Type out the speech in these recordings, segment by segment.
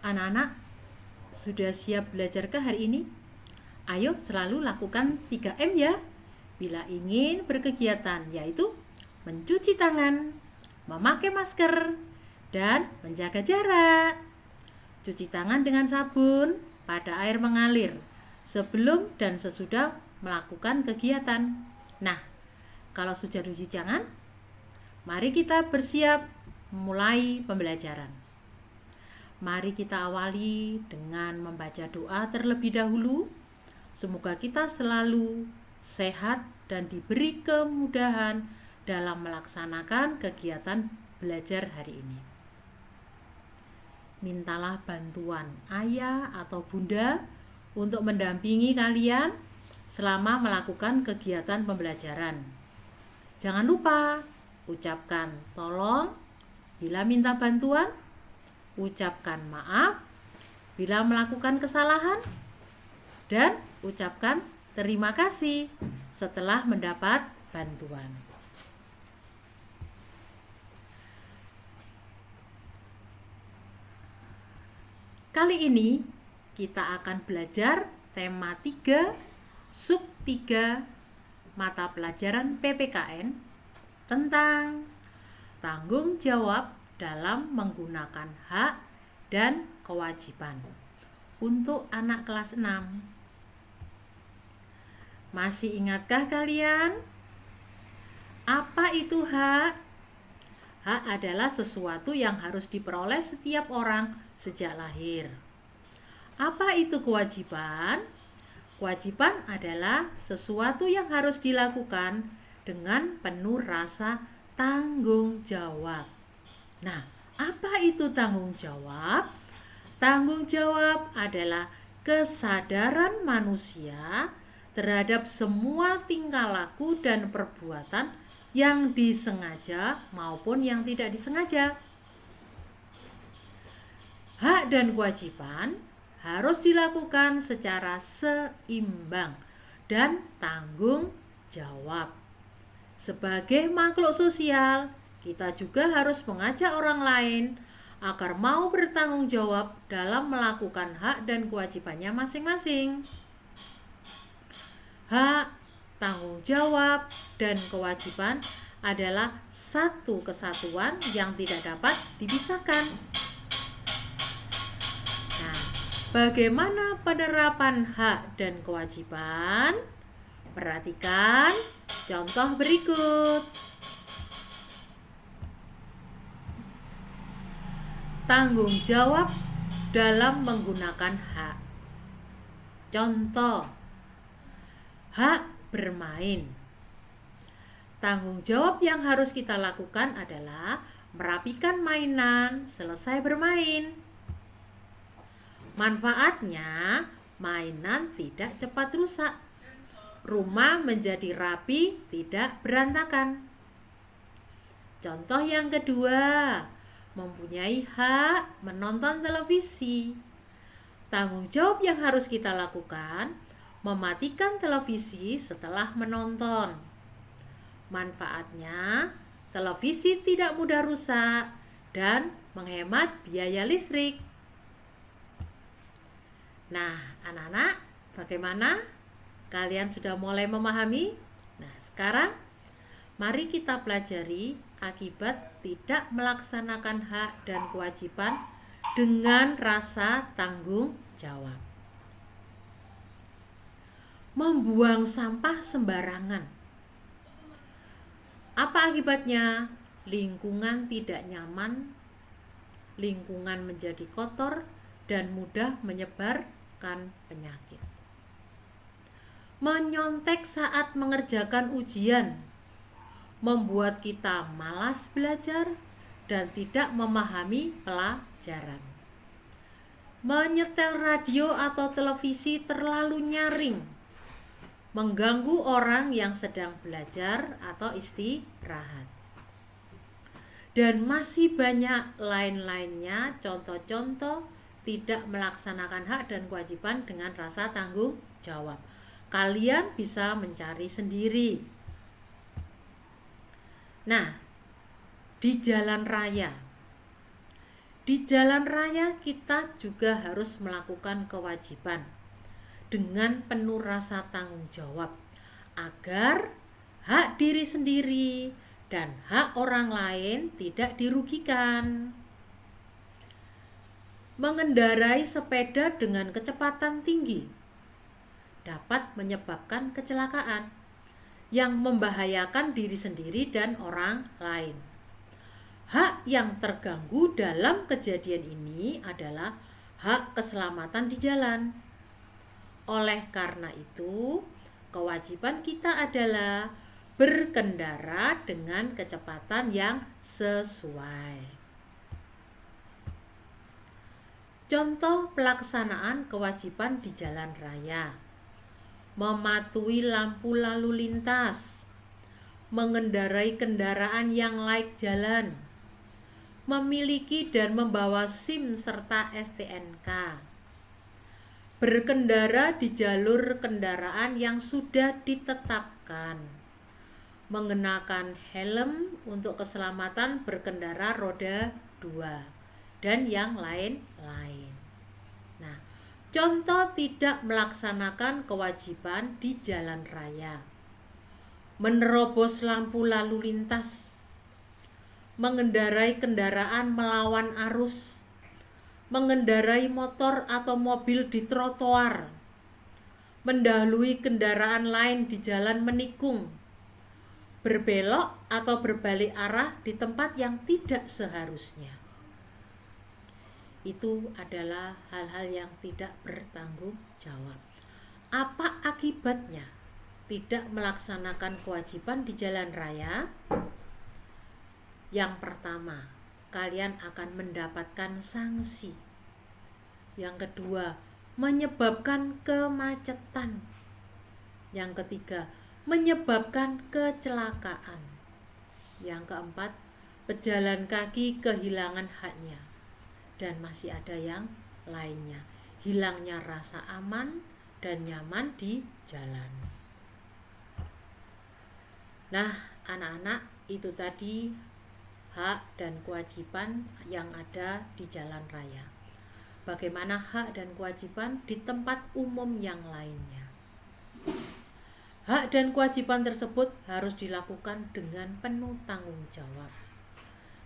Anak-anak, sudah siap belajar ke hari ini? Ayo selalu lakukan 3M ya. Bila ingin berkegiatan, yaitu mencuci tangan, memakai masker, dan menjaga jarak. Cuci tangan dengan sabun pada air mengalir sebelum dan sesudah melakukan kegiatan. Nah, kalau sudah cuci tangan, mari kita bersiap mulai pembelajaran. Mari kita awali dengan membaca doa terlebih dahulu. Semoga kita selalu sehat dan diberi kemudahan dalam melaksanakan kegiatan belajar hari ini. Mintalah bantuan ayah atau bunda untuk mendampingi kalian selama melakukan kegiatan pembelajaran. Jangan lupa ucapkan tolong bila minta bantuan, ucapkan maaf bila melakukan kesalahan, dan ucapkan terima kasih setelah mendapat bantuan. Kali ini kita akan belajar tema 3 sub 3 mata pelajaran PPKN tentang tanggung jawab dalam menggunakan hak dan kewajiban untuk anak kelas 6. Masih ingatkah kalian? Apa itu hak? Hak adalah sesuatu yang harus diperoleh setiap orang sejak lahir. Apa itu kewajiban? Kewajiban adalah sesuatu yang harus dilakukan dengan penuh rasa tanggung jawab. Nah, apa itu tanggung jawab? Tanggung jawab adalah kesadaran manusia terhadap semua tingkah laku dan perbuatan yang disengaja maupun yang tidak disengaja. Hak dan kewajiban harus dilakukan secara seimbang dan tanggung jawab. Sebagai makhluk sosial, kita juga harus mengajak orang lain agar mau bertanggung jawab dalam melakukan hak dan kewajibannya masing-masing. Hak, tanggung jawab, dan kewajiban adalah satu kesatuan yang tidak dapat dipisahkan. Nah, bagaimana penerapan hak dan kewajiban? Perhatikan contoh berikut. Tanggung jawab dalam menggunakan hak. Contoh, hak bermain. Tanggung jawab yang harus kita lakukan adalah merapikan mainan selesai bermain. Manfaatnya, mainan tidak cepat rusak. Rumah menjadi rapi, tidak berantakan. Contoh yang kedua, mempunyai hak menonton televisi. Tanggung jawab yang harus kita lakukan, mematikan televisi setelah menonton. Manfaatnya, televisi tidak mudah rusak dan menghemat biaya listrik. Nah, anak-anak, bagaimana? Kalian sudah mulai memahami? Nah, sekarang mari kita pelajari akibat tidak melaksanakan hak dan kewajiban dengan rasa tanggung jawab. Membuang sampah sembarangan. Apa akibatnya? Lingkungan tidak nyaman, lingkungan menjadi kotor dan mudah menyebarkan penyakit. Menyontek saat mengerjakan ujian membuat kita malas belajar dan tidak memahami pelajaran. Menyetel radio atau televisi terlalu nyaring, mengganggu orang yang sedang belajar atau istirahat. Dan masih banyak lain-lainnya contoh-contoh tidak melaksanakan hak dan kewajiban dengan rasa tanggung jawab. Kalian bisa mencari sendiri. Nah, di jalan raya Di jalan raya kita juga harus melakukan kewajiban dengan penuh rasa tanggung jawab agar hak diri sendiri dan hak orang lain tidak dirugikan. Mengendarai sepeda dengan kecepatan tinggi dapat menyebabkan kecelakaan yang membahayakan diri sendiri dan orang lain. Hak yang terganggu dalam kejadian ini adalah hak keselamatan di jalan. Oleh karena itu, kewajiban kita adalah berkendara dengan kecepatan yang sesuai. Contoh pelaksanaan kewajiban di jalan raya: mematuhi lampu lalu lintas, mengendarai kendaraan yang layak jalan, memiliki dan membawa SIM serta STNK, berkendara di jalur kendaraan yang sudah ditetapkan, mengenakan helm untuk keselamatan berkendara roda 2, dan yang lain-lain. Nah, contoh tidak melaksanakan kewajiban di jalan raya: menerobos lampu lalu lintas, mengendarai kendaraan melawan arus, mengendarai motor atau mobil di trotoar, mendahului kendaraan lain di jalan menikung, berbelok atau berbalik arah di tempat yang tidak seharusnya. Itu adalah hal-hal yang tidak bertanggung jawab. Apa akibatnya tidak melaksanakan kewajiban di jalan raya? Yang pertama, kalian akan mendapatkan sanksi. Yang kedua, menyebabkan kemacetan. Yang ketiga, menyebabkan kecelakaan. Yang keempat, pejalan kaki kehilangan haknya. Dan masih ada yang lainnya, hilangnya rasa aman dan nyaman di jalan. Nah, anak-anak, itu tadi hak dan kewajiban yang ada di jalan raya. Bagaimana hak dan kewajiban di tempat umum yang lainnya. Hak dan kewajiban tersebut harus dilakukan dengan penuh tanggung jawab.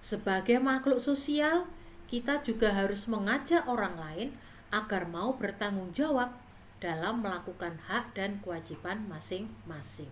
Sebagai makhluk sosial, kita juga harus mengajak orang lain agar mau bertanggung jawab dalam melakukan hak dan kewajiban masing-masing.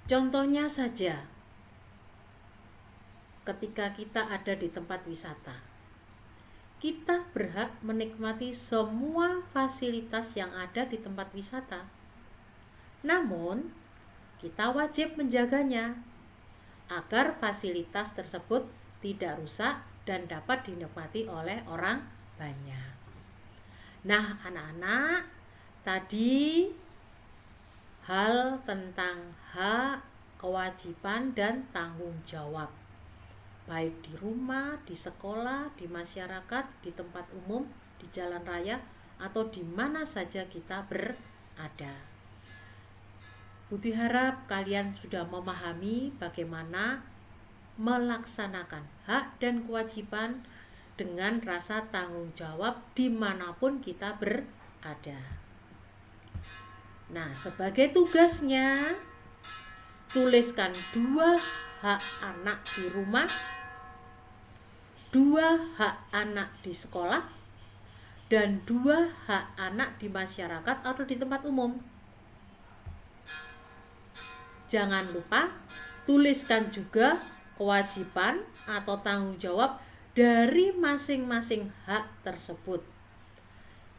Contohnya saja, ketika kita ada di tempat wisata, kita berhak menikmati semua fasilitas yang ada di tempat wisata. Namun, kita wajib menjaganya agar fasilitas tersebut tidak rusak dan dapat dinikmati oleh orang banyak. Nah, anak-anak, tadi hal tentang hak, kewajiban, dan tanggung jawab, baik di rumah, di sekolah, di masyarakat, di tempat umum, di jalan raya, atau di mana saja kita berada. Budi harap kalian sudah memahami bagaimana melaksanakan hak dan kewajiban dengan rasa tanggung jawab dimanapun kita berada. Nah, sebagai tugasnya, tuliskan 2 hak anak di rumah, 2 hak anak di sekolah, dan 2 hak anak di masyarakat atau di tempat umum. Jangan lupa tuliskan juga kewajiban atau tanggung jawab dari masing-masing hak tersebut,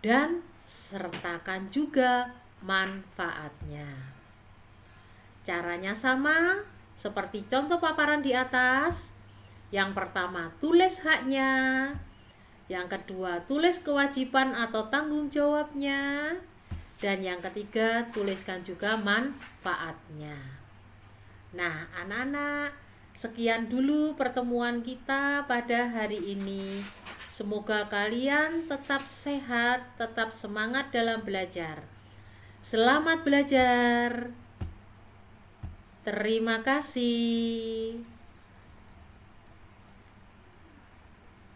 dan sertakan juga manfaatnya. Caranya sama seperti contoh paparan di atas. Yang pertama, tulis haknya. Yang kedua, tulis kewajiban atau tanggung jawabnya. Dan yang ketiga, tuliskan juga manfaatnya. Nah, anak-anak, sekian dulu pertemuan kita pada hari ini. Semoga kalian tetap sehat, tetap semangat dalam belajar. Selamat belajar. Terima kasih.